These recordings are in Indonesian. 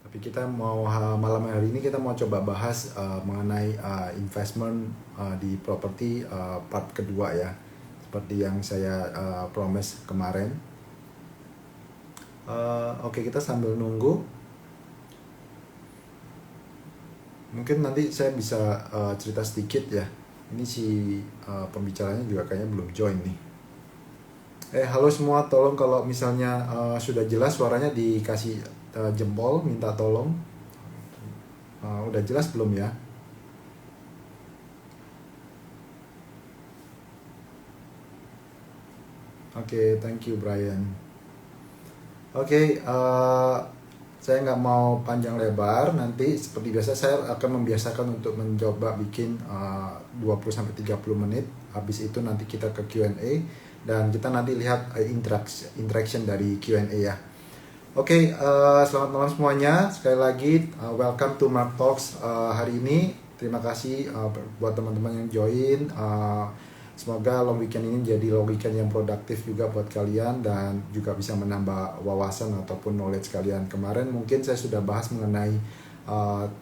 Tapi kita mau malam hari ini kita mau coba bahas mengenai investment di properti part kedua ya. Seperti yang saya promise kemarin. Oke, kita sambil nunggu. Mungkin nanti saya bisa cerita sedikit ya. Ini si pembicaranya juga kayaknya belum join nih. Halo semua, tolong kalau misalnya sudah jelas suaranya dikasih jempol, minta tolong. Udah jelas belum ya? Oke, thank you Brian. Oke, saya nggak mau panjang lebar. Nanti seperti biasa saya akan membiasakan untuk mencoba bikin 20-30 menit. Habis itu nanti kita ke Q&A dan kita nanti lihat interaction dari Q&A ya. Oke, selamat malam semuanya. Sekali lagi, welcome to Mark Talks hari ini. Terima kasih buat teman-teman yang join. Semoga long weekend ini jadi long weekend yang produktif juga buat kalian dan juga bisa menambah wawasan ataupun knowledge kalian. Kemarin mungkin saya sudah bahas mengenai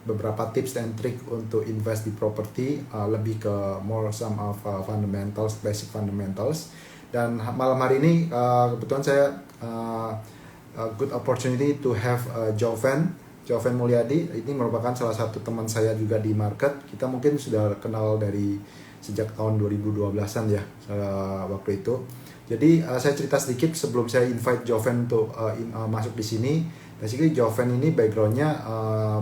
beberapa tips and trick untuk invest di properti, lebih ke more some of fundamentals, basic fundamentals. Dan malam hari ini kebetulan saya a good opportunity to have Joven Mulyadi. Ini merupakan salah satu teman saya juga di market. Kita mungkin sudah kenal dari sejak tahun 2012-an ya waktu itu. Jadi saya cerita sedikit sebelum saya invite Joven untuk masuk di sini. Basically Joven ini backgroundnya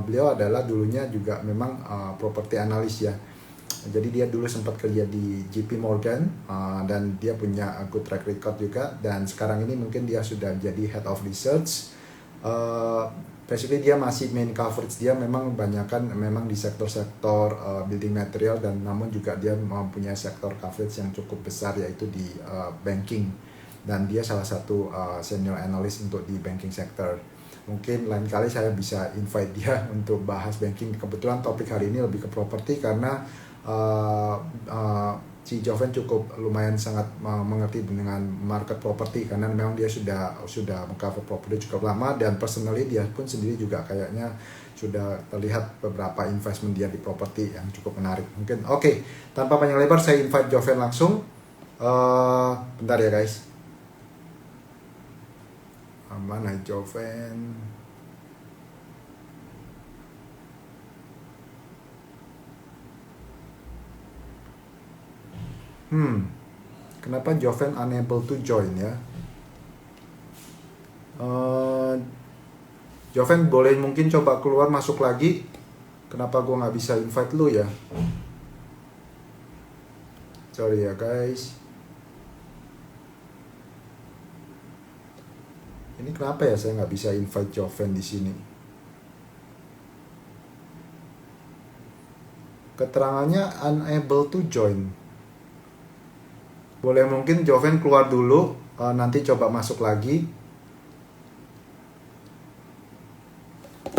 beliau adalah dulunya juga memang property analyst ya. Jadi dia dulu sempat kerja di JP Morgan dan dia punya good track record juga, dan sekarang ini mungkin dia sudah jadi head of research. Basically dia masih main coverage dia memang banyakkan memang di sektor-sektor building material, dan namun juga dia mempunyai sektor coverage yang cukup besar yaitu di banking, dan dia salah satu senior analyst untuk di banking sector. Mungkin lain kali saya bisa invite dia untuk bahas banking. Kebetulan topik hari ini lebih ke properti karena si Joven cukup lumayan sangat mengerti dengan market properti karena memang dia sudah mengcover properti cukup lama, dan personally dia pun sendiri juga kayaknya sudah terlihat beberapa investment dia di properti yang cukup menarik. Mungkin oke, tanpa panjang lebar saya invite Joven langsung. Bentar ya guys. Mana Joven? Kenapa Joven unable to join ya? Joven boleh mungkin coba keluar masuk lagi. Kenapa gue nggak bisa invite lu ya? Sorry ya guys. Ini kenapa ya saya nggak bisa invite Joven di sini? Keterangannya unable to join. Boleh mungkin Joven keluar dulu, nanti coba masuk lagi.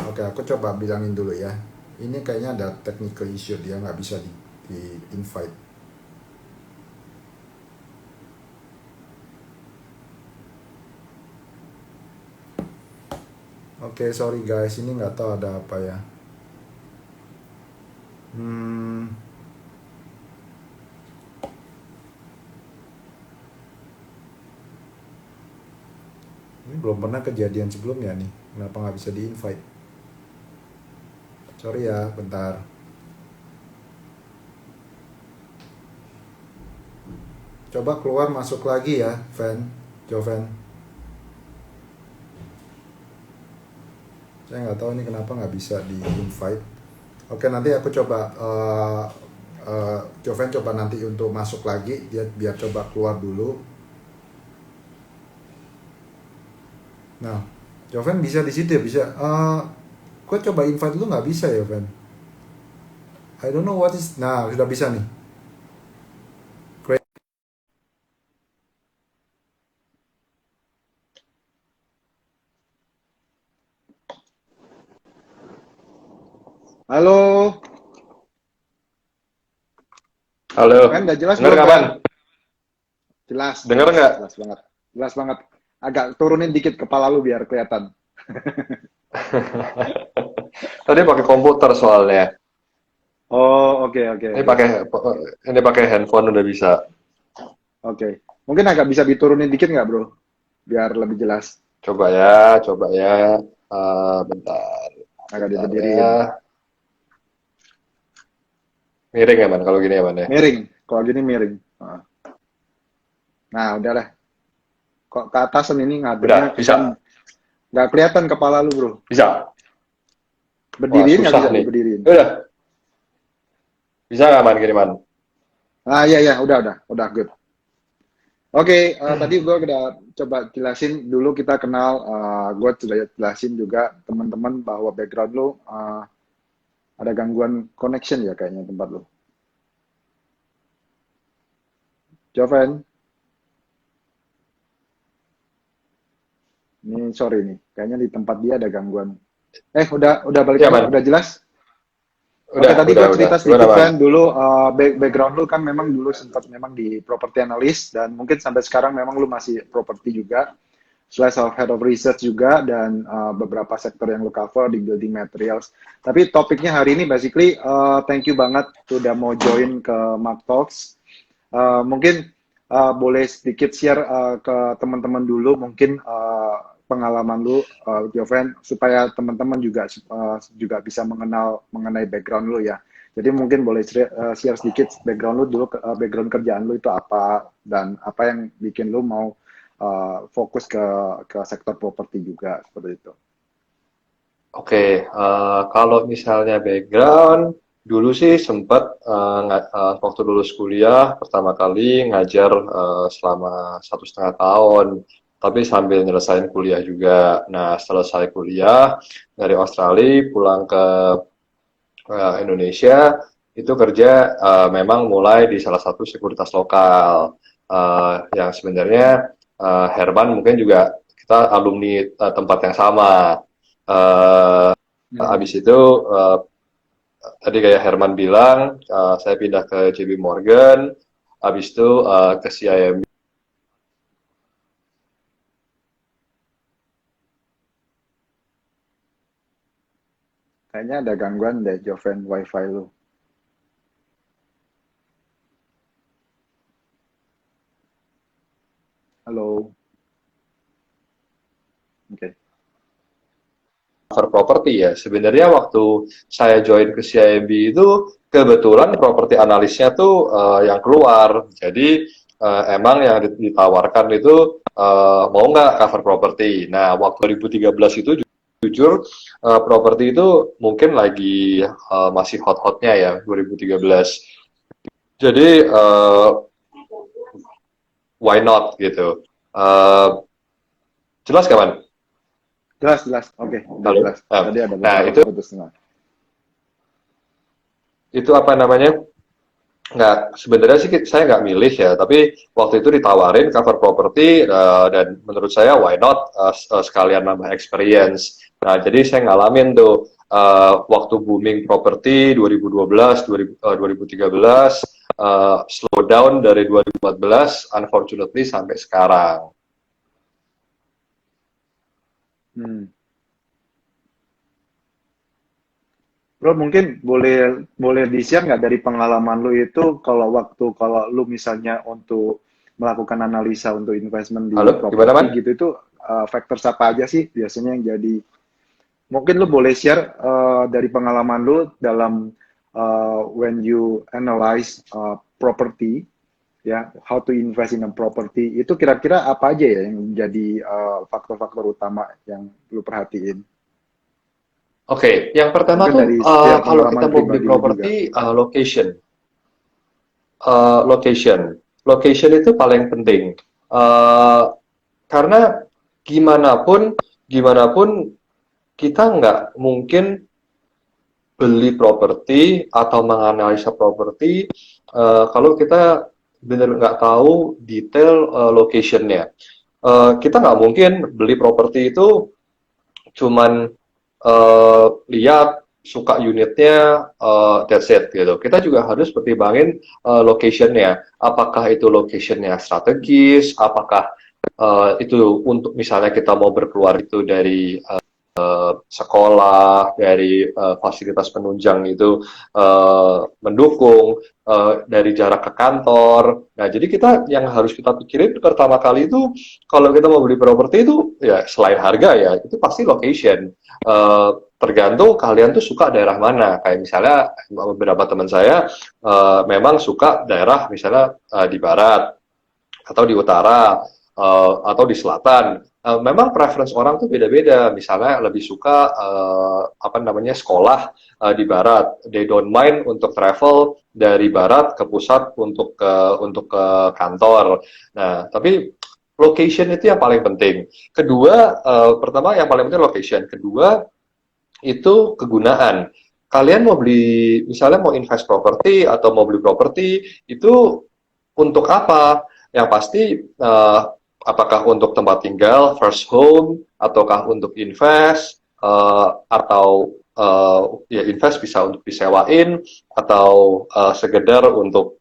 Oke, aku coba bilangin dulu ya. Ini kayaknya ada technical issue, dia nggak bisa di invite. Oke, sorry guys, ini nggak tahu ada apa ya. Ini belum pernah kejadian sebelumnya nih. Kenapa nggak bisa di-invite? Sorry ya, bentar. Coba keluar masuk lagi ya, Joven. Saya nggak tahu ini kenapa nggak bisa di-invite. Oke, nanti aku coba Joven coba nanti untuk masuk lagi, dia biar coba keluar dulu. Nah, Joven bisa di situ ya, bisa. Gue coba invite lu nggak bisa ya, Joven. I don't know what is. Nah, sudah bisa nih. Great. Halo, Halo, kan nggak jelas dengar belum nggak, kan? Ban? Jelas, Dengar jelas, nggak? jelas banget, jelas banget. Agak turunin dikit kepala lu biar kelihatan. Tadi pakai komputer soalnya. Oh, oke, oke, Ini oke. pakai handphone udah bisa. Oke. Mungkin agak bisa diturunin dikit nggak, bro? Biar lebih jelas. Coba ya, coba ya. Bentar, Agak bentar diberdiriin. ya. Miring ya man, kalau gini ya man ya. Miring. Kalau gini miring. Nah, udahlah. Kok ke atasan ini ngademnya Udah, kita bisa, nggak kelihatan kepala lu, bro. bisa. Wah Berdiriin nggak susah bisa nih. diberdiriin. Udah, bisa nggak man gini man? Ah, iya, iya. Udah, good. Oke, tadi gue udah coba jelasin dulu kita kenal, gue sudah jelasin juga teman-teman bahwa background lu ada gangguan connection ya kayaknya tempat lu. Joven, ini sorry nih, kayaknya di tempat dia ada gangguan. Udah balik Iya lagi, man, udah jelas? Oke, udah, tadi udah, gue udah. cerita Gimana sedikit man? kan dulu background lu kan memang dulu sempat memang di property analyst dan mungkin sampai sekarang memang lu masih property juga, slash of head of research juga dan beberapa sektor yang lu cover di building materials. Tapi topiknya hari ini basically thank you banget udah mau join ke Mark Talks. Mungkin boleh sedikit share ke teman-teman dulu mungkin pengalaman lu, Joven, supaya teman-teman juga bisa mengenai background lu ya. Jadi mungkin boleh share sedikit background lu dulu, background kerjaan lu itu apa dan apa yang bikin lu mau fokus ke sektor properti juga seperti itu. Oke, kalau misalnya background, dulu sih sempat waktu lulus kuliah pertama kali ngajar selama 1,5 tahun, tapi sambil nyelesain kuliah juga. Nah, selesai kuliah dari Australia pulang ke Indonesia, itu kerja memang mulai di salah satu sekuritas lokal, yang sebenarnya Herman mungkin juga kita alumni tempat yang sama. Uh, Hmm. Habis itu tadi kayak Herman bilang, saya pindah ke JP Morgan, habis itu ke CIMB. Kayaknya ada gangguan deh Joven wifi lu. Halo. Oke. Cover properti ya. Sebenarnya waktu saya join ke CIMB itu kebetulan properti analisnya tuh yang keluar. Jadi emang yang ditawarkan itu mau nggak cover properti. Nah, waktu 2013 itu jujur properti itu mungkin lagi masih hot-hotnya ya 2013. Jadi why not gitu. Jelas kawan? Jelas. Oke, udah Halo. jelas. Tadi ada Nah, beberapa itu keputus. apa namanya? Nggak, sebenarnya sih saya nggak milih ya, tapi waktu itu ditawarin cover property dan menurut saya why not sekalian nambah experience. Nah, jadi saya ngalamin tuh waktu booming properti 2012, 2013, slow down dari 2014, unfortunately sampai sekarang. Hmm. Bro, mungkin boleh di-share nggak dari pengalaman lu itu kalau lu misalnya untuk melakukan analisa untuk investment di Halo, gimana man? properti gitu itu faktor apa aja sih biasanya yang jadi mungkin lu boleh share dari pengalaman lu dalam when you analyze property ya how to invest in a property itu kira-kira apa aja ya yang jadi faktor-faktor utama yang lu perhatiin Oke, yang pertama mungkin tuh dari setiap kalau kita pengalaman mau beli pribadi lu juga. properti location. Location. Location itu paling penting. Uh, karena gimana pun kita nggak mungkin beli properti atau menganalisa properti kalau kita benar nggak tahu detail locationnya. Kita nggak mungkin beli properti itu cuman lihat suka unitnya, that's it gitu. Kita juga harus pertimbangin locationnya. Apakah itu locationnya strategis? Apakah itu untuk misalnya kita mau berkeluar itu dari sekolah, dari fasilitas penunjang itu mendukung, dari jarak ke kantor. Nah, jadi kita yang harus kita pikirin pertama kali itu kalau kita mau beli properti itu ya selain harga ya itu pasti location. Tergantung kalian tuh suka daerah mana. Kayak misalnya beberapa teman saya memang suka daerah misalnya di barat atau di utara atau di selatan. Memang preference orang tuh beda-beda. Misalnya lebih suka apa namanya sekolah di barat. They don't mind untuk travel dari barat ke pusat untuk ke kantor. Nah, tapi location itu yang paling penting. Kedua, pertama yang paling penting location. Kedua itu kegunaan. Kalian mau beli, misalnya mau invest properti atau mau beli properti itu untuk apa? Yang pasti apakah untuk tempat tinggal, first home, ataukah untuk invest, atau ya invest bisa untuk disewain, atau sekedar untuk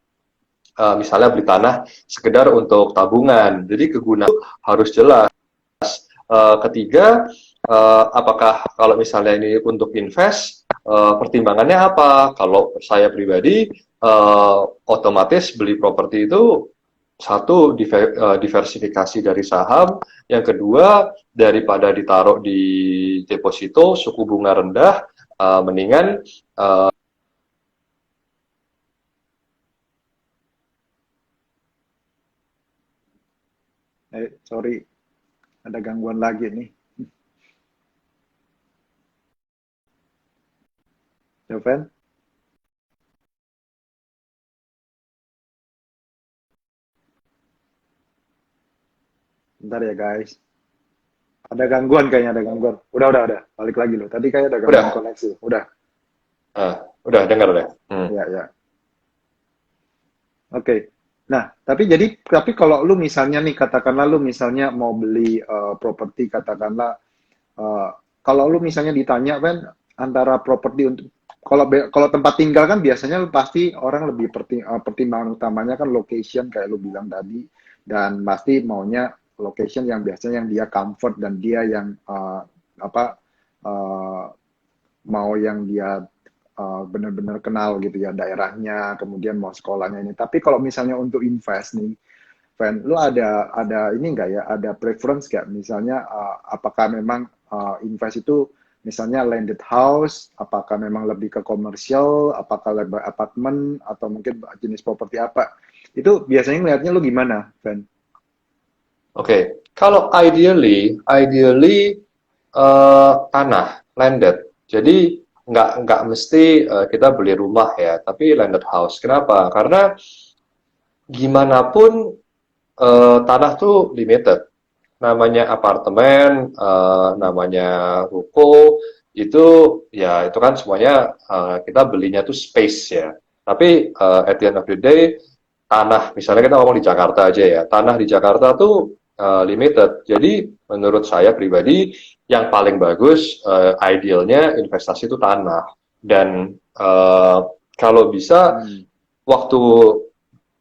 misalnya beli tanah, sekedar untuk tabungan. Jadi kegunaan harus jelas. Ketiga, apakah kalau misalnya ini untuk invest, pertimbangannya apa? Kalau saya pribadi, otomatis beli properti itu satu diversifikasi dari saham, yang kedua daripada ditaruh di deposito suku bunga rendah, mendingan Sorry, ada gangguan lagi nih. Joven? Bentar ya guys. Ada gangguan kayaknya, ada gangguan. Udah. Balik lagi loh. Tadi kayak ada gangguan udah, koneksi. Udah. udah dengar deh. Ya. Oke. Nah, tapi kalau lu misalnya nih, katakanlah lu misalnya mau beli properti, katakanlah eh, kalau lu misalnya ditanya kan antara properti untuk kalau tempat tinggal kan biasanya lu pasti orang lebih pertimbangan utamanya kan location kayak lu bilang tadi, dan pasti maunya location yang biasanya yang dia comfort dan dia yang apa eh, mau yang dia benar-benar kenal gitu ya daerahnya, kemudian mau sekolahnya ini. Tapi kalau misalnya untuk invest nih, Van, lu ada ini enggak ya, ada preference nggak? Misalnya apakah memang invest itu misalnya landed house, apakah memang lebih ke komersial, apakah lebih apartemen, atau mungkin jenis properti apa? Itu biasanya ngelihatnya lu gimana, Van? Oke, kalau ideally tanah landed. Jadi nggak mesti kita beli rumah ya, tapi landed house. Kenapa? Karena gimana pun tanah tuh limited. Namanya apartemen, namanya ruko, itu ya itu kan semuanya kita belinya tuh space ya. Tapi at the end of the day, tanah, misalnya kita ngomong di Jakarta aja ya, tanah di Jakarta tuh limited. Jadi menurut saya pribadi, yang paling bagus, idealnya investasi itu tanah. Dan kalau bisa, waktu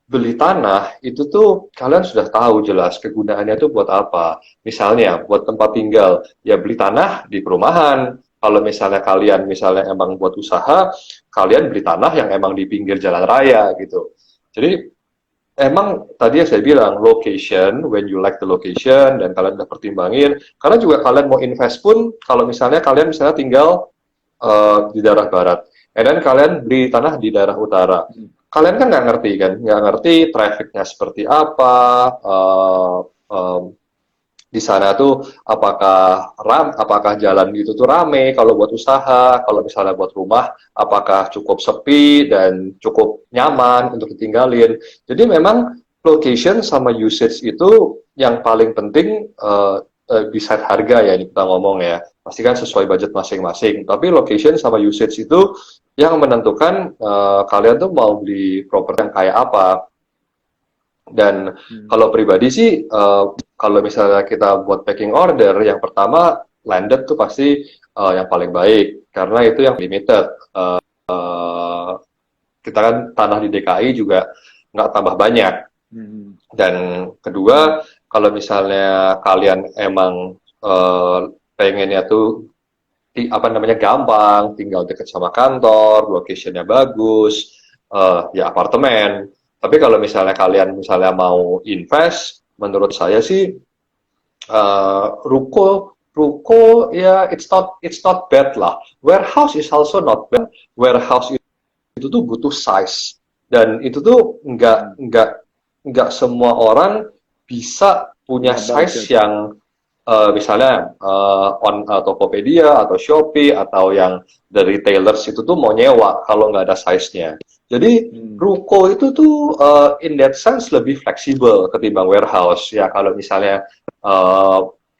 beli tanah itu tuh kalian sudah tahu jelas kegunaannya tuh buat apa. Misalnya buat tempat tinggal, ya beli tanah di perumahan. Kalau misalnya kalian misalnya emang buat usaha, kalian beli tanah yang emang di pinggir jalan raya gitu. Jadi emang tadi yang saya bilang location, when you like the location dan kalian udah pertimbangin, karena juga kalian mau invest pun kalau misalnya kalian misalnya tinggal di daerah barat, dan kalian beli tanah di daerah utara, kalian kan nggak ngerti trafficnya seperti apa, di sana tuh apakah jalan itu tuh rame kalau buat usaha, kalau misalnya buat rumah apakah cukup sepi dan cukup nyaman untuk ditinggalin. Jadi memang location sama usage itu yang paling penting, beside harga ya kita ngomong ya. Pastikan sesuai budget masing-masing. Tapi location sama usage itu yang menentukan kalian tuh mau beli properti yang kayak apa. Dan kalau pribadi sih, kalau misalnya kita buat packing order, yang pertama landed tuh pasti yang paling baik, karena itu yang limited. Kita kan tanah di DKI juga nggak tambah banyak. Dan kedua, kalau misalnya kalian emang pengennya tuh apa namanya gampang, tinggal dekat sama kantor, locationnya bagus, ya apartemen. Tapi kalau misalnya kalian misalnya mau invest, menurut saya sih ruko ya it's not bad lah. Warehouse is also not bad. Warehouse itu tuh butuh size dan itu tuh nggak semua orang bisa punya Punya size budget. yang misalnya on Tokopedia atau Shopee atau yang dari retailers itu tuh mau nyewa kalau nggak ada size-nya. Jadi ruko itu tuh in that sense lebih fleksibel ketimbang warehouse. Ya kalau misalnya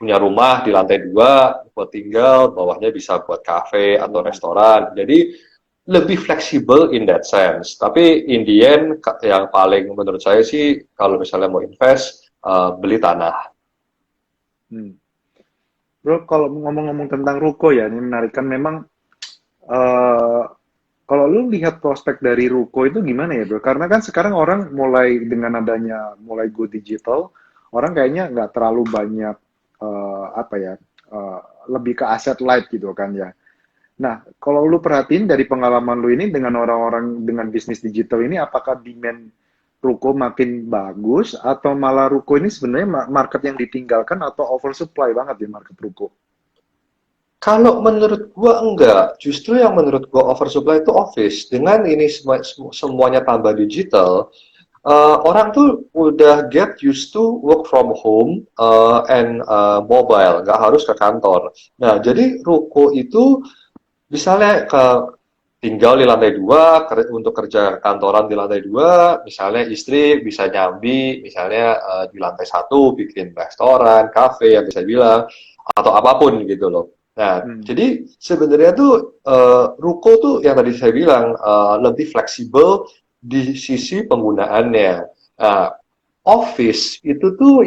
punya rumah di lantai 2 buat tinggal, bawahnya bisa buat kafe atau restoran. Jadi lebih fleksibel in that sense. Tapi in the end yang paling menurut saya sih kalau misalnya mau invest beli tanah. Bro, kalau ngomong-ngomong tentang ruko ya, ini menarik kan memang eh kalau lu lihat prospek dari ruko itu gimana ya, bro? Karena kan sekarang orang mulai dengan adanya mulai go digital, orang kayaknya nggak terlalu banyak apa ya, eh, lebih ke aset light gitu kan ya. Nah, kalau lu perhatiin dari pengalaman lu ini dengan orang-orang dengan bisnis digital ini, apakah demand ruko makin bagus atau malah ruko ini sebenarnya market yang ditinggalkan atau oversupply banget di market ruko? Kalau menurut gua enggak, justru yang menurut gua oversupply itu office. Dengan ini semuanya tambah digital, orang tuh udah get used to work from home and mobile, nggak harus ke kantor. Nah, jadi ruko itu misalnya tinggal di lantai 2 untuk kerja kantoran di lantai 2, misalnya istri bisa nyambi, misalnya di lantai 1 bikin restoran, kafe yang bisa bilang, atau apapun gitu loh. Nah, jadi sebenarnya tuh ruko tuh yang tadi saya bilang lebih fleksibel di sisi penggunaannya. Nah, office itu tuh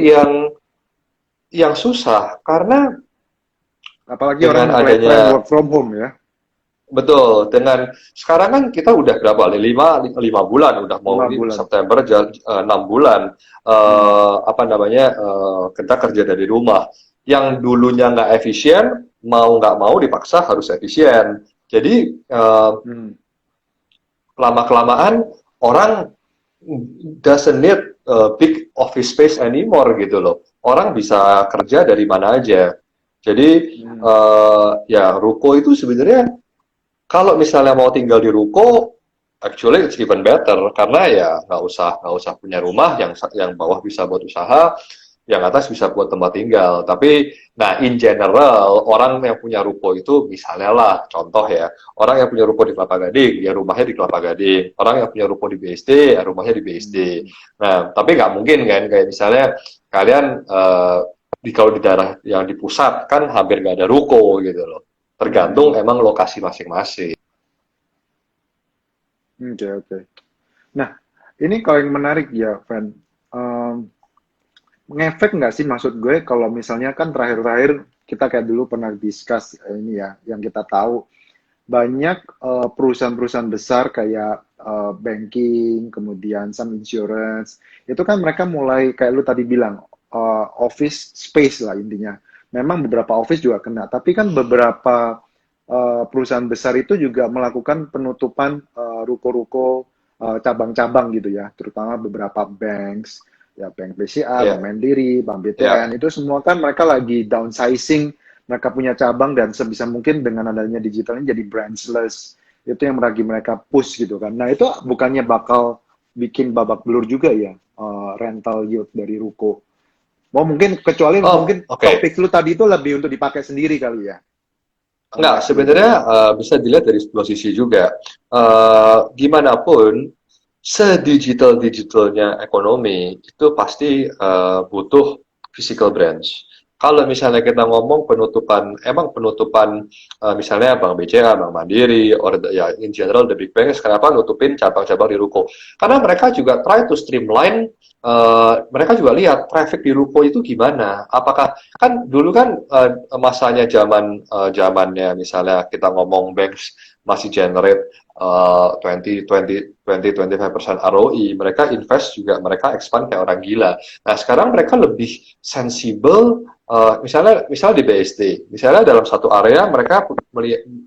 yang susah karena Apalagi dengan orang nge-tren adanya work from home ya. betul dengan sekarang kan kita udah berapa lima bulan udah mau lima ini bulan. September 6 bulan apa namanya kita kerja dari rumah yang dulunya nggak efisien mau nggak mau dipaksa harus efisien jadi lama kelamaan orang doesn't need big office space anymore gitu loh orang bisa kerja dari mana aja jadi ya ruko itu sebenarnya kalau misalnya mau tinggal di ruko, actually it's even better karena ya nggak usah punya rumah yang bawah bisa buat usaha, yang atas bisa buat tempat tinggal. Tapi, nah in general orang yang punya ruko itu misalnya lah contoh ya, orang yang punya ruko di Kelapa Gading, ya rumahnya di Kelapa Gading. Orang yang punya ruko di BSD, ya rumahnya di BSD. Nah, tapi nggak mungkin kan kayak misalnya kalian kalau di daerah yang di pusat kan hampir nggak ada ruko gitu loh. Tergantung emang lokasi masing-masing. Oke. Nah, ini kalau yang menarik ya, Van. Ngefek nggak sih maksud gue kalau misalnya kan terakhir-terakhir kita kayak dulu pernah discuss ini ya, yang kita tahu banyak perusahaan-perusahaan besar kayak banking, kemudian some insurance, itu kan mereka mulai kayak lu tadi bilang office space lah intinya. Memang beberapa office juga kena, tapi kan beberapa perusahaan besar itu juga melakukan penutupan ruko-ruko cabang-cabang gitu ya, terutama beberapa banks, ya Bank BCA, Bank Ya, Mandiri, Bank ya. BTN, itu semua kan mereka lagi downsizing, mereka punya cabang dan sebisa mungkin dengan adanya digital ini jadi branchless, itu yang lagi mereka push gitu kan. Nah itu bukannya bakal bikin babak belur juga ya rental yield dari ruko. Mau mungkin kecuali Oh, mungkin oke. topik lu tadi itu lebih untuk dipakai sendiri kali ya. Enggak, Invest dulu sebenarnya ya. bisa dilihat dari sebuah sisi juga. Gimana pun, sedigital-digitalnya ekonomi, itu pasti butuh physical branch. Kalau misalnya kita ngomong penutupan, emang penutupan misalnya Bank BCA, Bank Mandiri, or ya in general the big banks, kenapa nutupin cabang-cabang di ruko? Karena mereka juga try to streamline, mereka juga lihat traffic di ruko itu gimana. Apakah kan dulu kan masanya zamannya misalnya kita ngomong banks masih generate 25% ROI, mereka invest juga, mereka expand kayak orang gila. Nah, sekarang mereka lebih sensibel, misalnya di BSD, misalnya dalam satu area mereka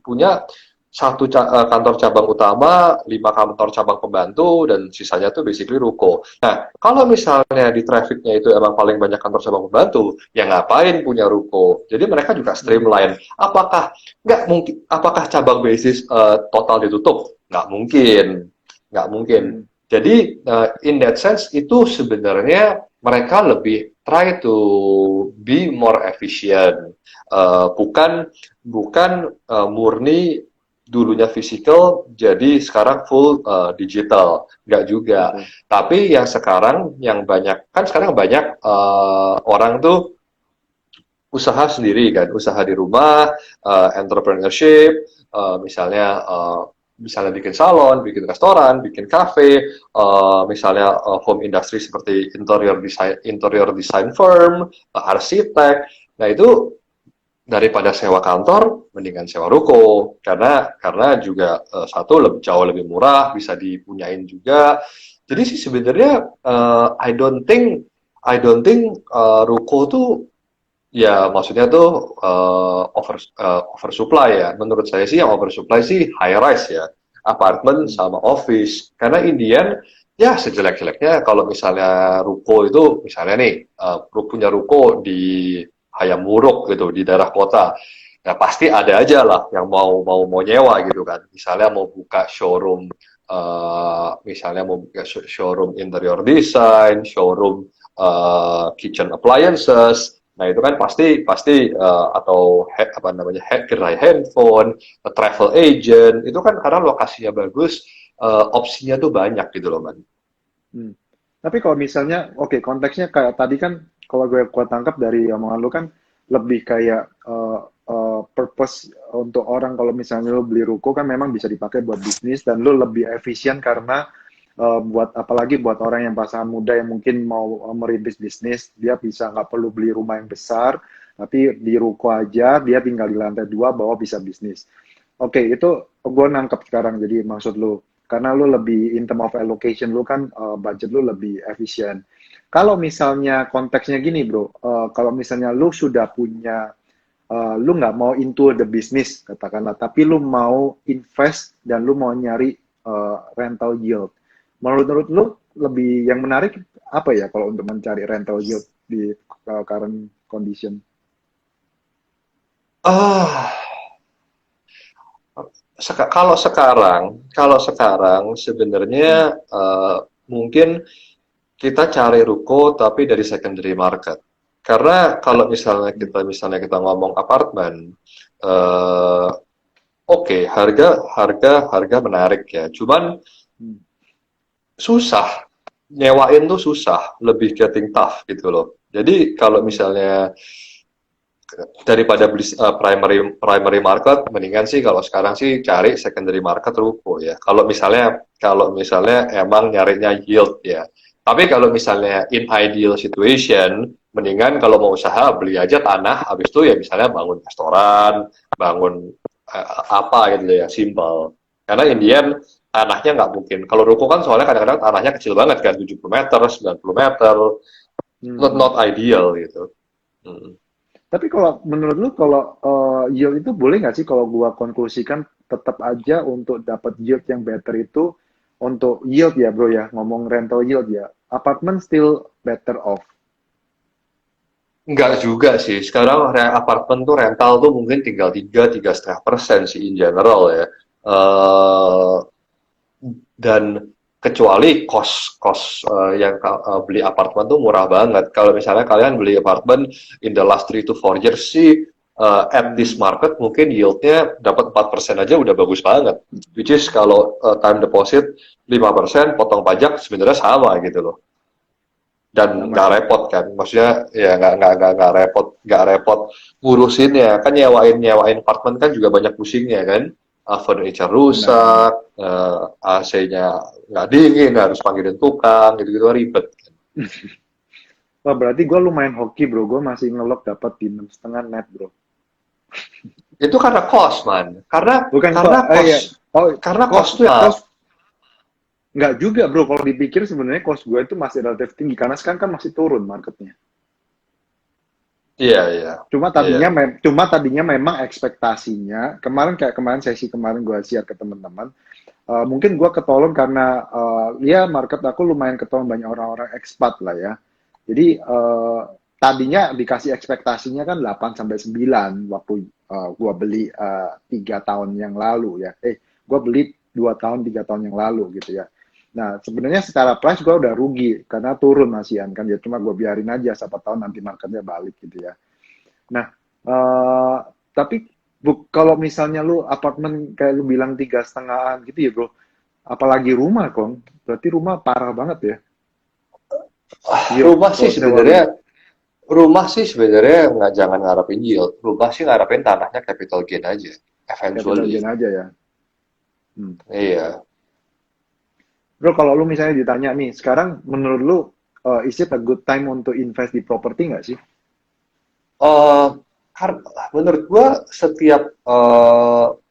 punya kantor cabang utama, 5 kantor cabang pembantu, dan sisanya tuh basically ruko. Nah, kalau misalnya di trafficnya itu emang paling banyak kantor cabang pembantu, ya ngapain punya ruko? Jadi mereka juga streamline. Nggak mungkin? Apakah cabang basis total ditutup? Nggak mungkin. Jadi in that sense itu sebenarnya mereka lebih try to be more efficient, bukan murni dulunya physical jadi sekarang full digital, nggak juga. Tapi yang banyak kan sekarang banyak orang tuh usaha sendiri kan, usaha di rumah, entrepreneurship, misalnya bikin salon, bikin restoran, bikin cafe, misalnya home industry seperti interior design firm, arsitek. Nah itu daripada sewa kantor, mendingan sewa ruko karena juga satu jauh lebih murah, bisa dipunyain juga. Jadi sih sebenarnya I don't think ruko tuh ya maksudnya tuh oversupply ya. Menurut saya sih yang oversupply sih high rise ya, apartemen sama office. Karena Indian ya sejelek-jeleknya kalau misalnya ruko itu misalnya nih punya ruko di Hayam Wuruk gitu di daerah kota. Ya pasti ada aja lah yang mau nyewa gitu kan. Misalnya mau buka showroom interior design, showroom kitchen appliances. Nah itu kan pasti atau gerai handphone, travel agent itu kan karena lokasinya bagus, opsinya tuh banyak gitu loh man. Tapi kalau misalnya, konteksnya kayak tadi kan, kalau gue tangkap dari omongan lu kan lebih kayak purpose untuk orang kalau misalnya lu beli ruko kan memang bisa dipakai buat bisnis dan lu lebih efisien karena apalagi buat orang yang pasangan muda yang mungkin mau merintis bisnis, dia bisa nggak perlu beli rumah yang besar, tapi di ruko aja dia tinggal di lantai 2 bahwa bisa bisnis. Itu gue nangkep sekarang. Jadi maksud lu karena lu lebih in term of allocation lu kan budget lu lebih efisien. Kalau misalnya konteksnya gini bro, kalau misalnya lu sudah punya, lu nggak mau into the business katakanlah, tapi lu mau invest dan lu mau nyari rental yield. Menurut lu lebih yang menarik apa ya kalau untuk mencari rental yield di current condition? Kalau sekarang sebenarnya mungkin kita cari ruko tapi dari secondary market. Karena kalau misalnya kita ngomong apartemen, harga menarik ya. Cuman susah nyewain tuh susah, lebih getting tough gitu loh. Jadi kalau misalnya daripada beli primary market, mendingan sih kalau sekarang sih cari secondary market ruko ya. Kalau misalnya emang nyarinya yield ya. Tapi kalau misalnya in ideal situation, mendingan kalau mau usaha beli aja tanah, habis itu ya misalnya bangun restoran, bangun apa gitu ya, simple. Karena Indian tanahnya nggak mungkin. Kalau ruko kan soalnya kadang-kadang tanahnya kecil banget kan, 70 meter, 90 meter, not ideal gitu. Tapi kalau menurut lu kalau yield itu boleh nggak sih kalau gua konklusikan tetap aja untuk dapat yield yang better itu untuk yield ya bro ya, ngomong rental yield ya, apartemen still better off. Enggak juga sih. Sekarang apartemen tuh rental tuh mungkin tinggal 3,5% sih in general ya. Dan kecuali kos yang beli apartemen tuh murah banget. Kalau misalnya kalian beli apartemen in the last 3 to 4 years sih, at this market mungkin yieldnya dapat 4% aja udah bagus banget. Which is kalau time deposit 5% potong pajak sebenarnya sama gitu loh. Dan nggak repot kan, maksudnya ya nggak repot ngurusin ya kan, nyewain apartemen kan juga banyak pusingnya kan. Furniture rusak, AC-nya nggak dingin, harus panggilin tukang, gitu-gitu ribet. Wah, berarti gue lumayan hoki bro, gue masih ngelok dapat di 6,5 net bro. Itu karena cost man, karena Bukan cost. Oh, karena Cost cost tuh ya, cost nggak juga bro. Kalau dipikir sebenarnya cost gue itu masih relatif tinggi karena sekarang kan masih turun marketnya. iya, iya, iya. Cuma tadinya memang ekspektasinya kemarin kayak kemarin sesi kemarin gue share ke teman-teman. Mungkin gue ketolong karena ya market aku lumayan ketolong banyak orang-orang ekspat lah ya. Jadi tadinya dikasih ekspektasinya kan 8 sampai 9 waktu gue beli 3 tahun yang lalu ya. Gue beli 2 tahun 3 tahun yang lalu gitu ya. Nah, sebenarnya secara price gue udah rugi karena turun masihan kan ya, cuma gue biarin aja siapa tahu nanti marketnya balik gitu ya. Nah, tapi kalau misalnya lu apartemen kayak lu bilang 3,5-an gitu ya bro, apalagi rumah Kong, berarti rumah parah banget ya, yield Rumah sih kalau sewa rumah, sebenarnya nggak, jangan ngarepin yield. Rumah sih ngarepin tanahnya capital gain aja, capital eventually. gain aja ya. Hmm. Iya. Bro, kalau lu misalnya ditanya nih, sekarang menurut lu, is it a good time untuk invest di properti nggak sih? Eh, Menurut gua setiap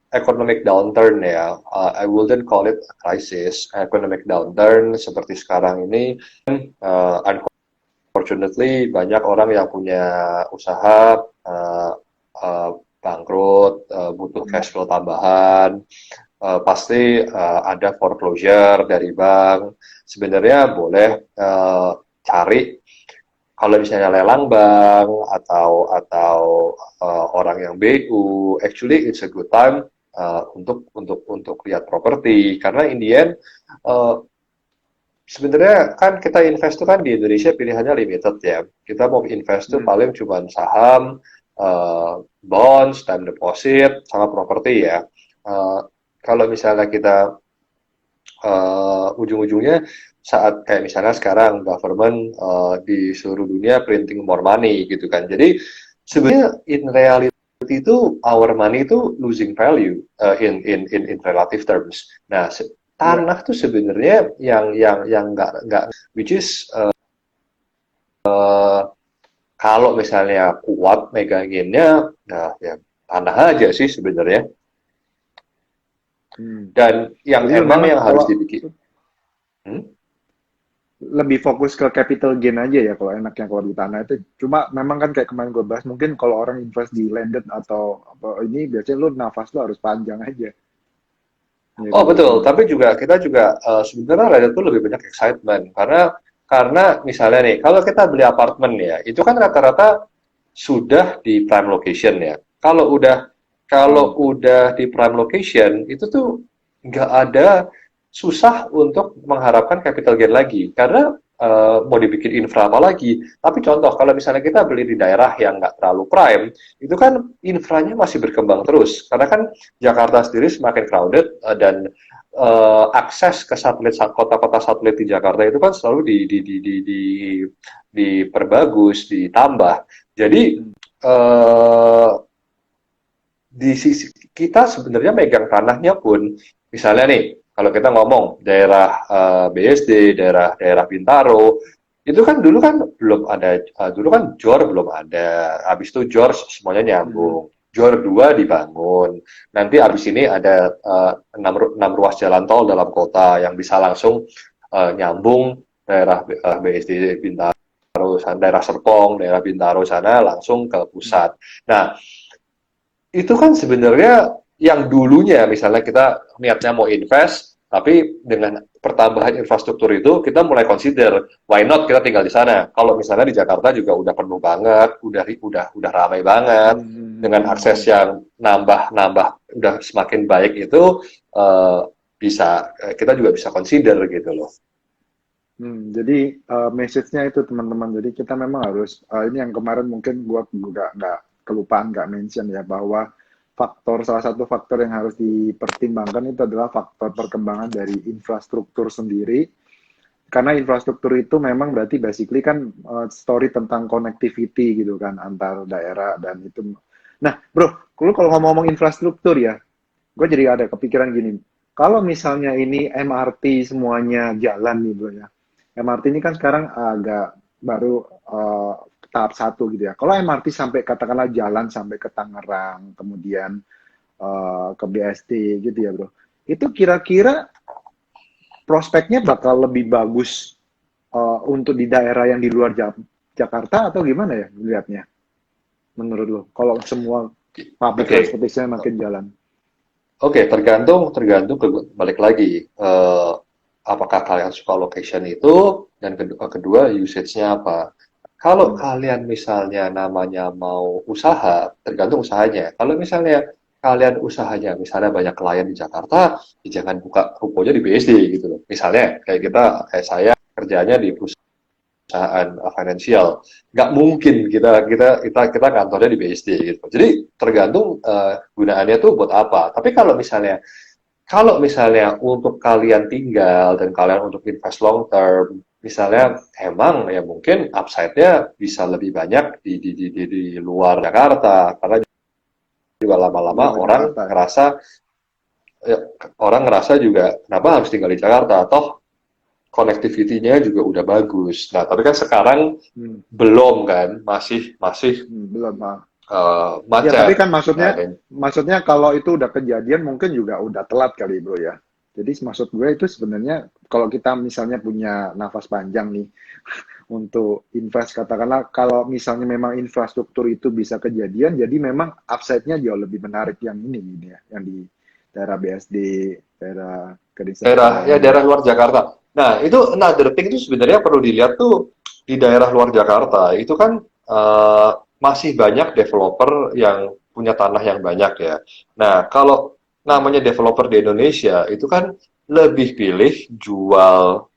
economic downturn ya, I wouldn't call it a crisis. Economic downturn seperti sekarang ini, unfortunately banyak orang yang punya usaha bangkrut, butuh Hmm. cash flow tambahan, pasti ada foreclosure dari bank. Sebenarnya boleh cari, kalau misalnya lelang bank atau orang yang BU, actually it's a good time untuk lihat properti, karena in the end uh, sebenarnya kan kita invest tuh kan di Indonesia pilihannya limited ya. Kita mau invest tuh Hmm. paling cuma saham, bonds, time deposit, sama properti ya. Uh, Kalau misalnya kita ujung-ujungnya saat kayak misalnya sekarang government di seluruh dunia printing more money gitu kan. Jadi sebenarnya in reality itu our money itu losing value in relative terms. Nah, Ya. tanah tuh sebenarnya yang nggak, which is kalau misalnya kuat meganginnya, nah ya tanah aja sih sebenarnya. Hmm. Dan yang Jadi lu emang yang memang harus kalau dibikin, hmm? lebih fokus ke capital gain aja ya kalau enaknya kalau di tanah itu. Cuma memang kan kayak kemarin gue bahas, mungkin kalau orang invest di landed atau apa ini biasanya lu nafas lu harus panjang aja. Ya Oh kan bro? betul, tapi juga kita juga sebenarnya Reddit tuh lebih banyak excitement, karena misalnya nih, kalau kita beli apartemen ya, itu kan rata-rata sudah di prime location ya. Kalau Hmm. udah di prime location, itu tuh nggak ada, susah untuk mengharapkan capital gain lagi, karena mau dibikin infra apa lagi. Tapi contoh, kalau misalnya kita beli di daerah yang nggak terlalu prime, itu kan infranya masih berkembang terus, karena kan Jakarta sendiri semakin crowded, dan akses ke kota-kota satelit di Jakarta itu kan selalu diperbagus, ditambah. Jadi Hmm. eh, di sisi kita sebenarnya megang tanahnya pun, misalnya nih, kalau kita ngomong daerah BSD, daerah Bintaro, itu kan dulu kan belum ada, dulu kan JOR belum ada, habis itu JOR semuanya Hmm. nyambung, JOR 2 dibangun, nanti habis ini ada 6 ruas jalan tol dalam kota yang bisa langsung nyambung daerah BSD Bintaro, daerah Serpong, daerah Bintaro sana langsung ke Hmm. pusat. Nah, itu kan sebenarnya yang dulunya misalnya kita niatnya mau invest, tapi dengan pertambahan infrastruktur itu kita mulai consider why not kita tinggal di sana. Kalau misalnya di Jakarta juga udah penuh banget, udah ramai banget, Hmm. Hmm. dengan Hmm. akses Hmm. yang nambah udah semakin baik itu, eh, bisa, kita juga bisa consider gitu loh. Jadi message-nya itu teman-teman. Jadi kita memang harus ini yang kemarin mungkin gua nggak kelupaan nggak mention ya bahwa salah satu faktor yang harus dipertimbangkan itu adalah faktor perkembangan dari infrastruktur sendiri. Karena infrastruktur itu memang berarti basically kan story tentang connectivity gitu kan antar daerah dan itu. Nah, bro, lu kalau ngomong-ngomong infrastruktur ya, gue jadi ada kepikiran gini. Kalau misalnya ini MRT semuanya jalan nih bro ya. MRT ini kan sekarang agak baru tahap satu gitu ya. Kalau MRT sampai katakanlah jalan sampai ke Tangerang, kemudian ke BSD gitu ya bro. itu kira-kira prospeknya bakal lebih bagus untuk di daerah yang di luar Jakarta atau gimana ya lihatnya menurut lo? Kalau semua public Oke, transportation makin jalan. Oke, tergantung balik lagi. Apakah kalian suka location itu dan kedua usage-nya apa? Kalau Hmm. kalian misalnya namanya mau usaha, tergantung usahanya. Kalau misalnya kalian usahanya misalnya banyak klien di Jakarta, ya jangan buka rukonya di BSD gitu loh. Misalnya kayak saya kerjanya di perusahaan finansial, nggak mungkin kita kantornya di BSD gitu. Jadi tergantung gunaannya tuh buat apa. Tapi kalau misalnya untuk kalian tinggal dan kalian untuk invest long term, misalnya emang ya mungkin upside-nya bisa lebih banyak di luar Jakarta, karena juga lama-lama Luar Jakarta. ya, orang ngerasa juga kenapa harus tinggal di Jakarta, toh connectivity-nya juga udah bagus. Nah, tapi kan sekarang Hmm. belum kan, masih masih Belum, Pak. Ya, tapi macet. kan Nah, maksudnya kalau itu udah kejadian mungkin juga udah telat kali bro ya. Jadi maksud gue itu sebenarnya kalau kita misalnya punya nafas panjang nih untuk invest katakanlah kalau misalnya memang infrastruktur itu bisa kejadian, jadi memang upside-nya jauh lebih menarik yang ini gini ya, yang di daerah BSD, daerah Gading daerah Serpong. daerah luar Jakarta. Nah, itu another thing itu sebenarnya perlu dilihat tuh di daerah luar Jakarta. Itu kan masih banyak developer yang punya tanah yang banyak ya. Nah, kalau namanya developer di Indonesia itu kan lebih pilih jual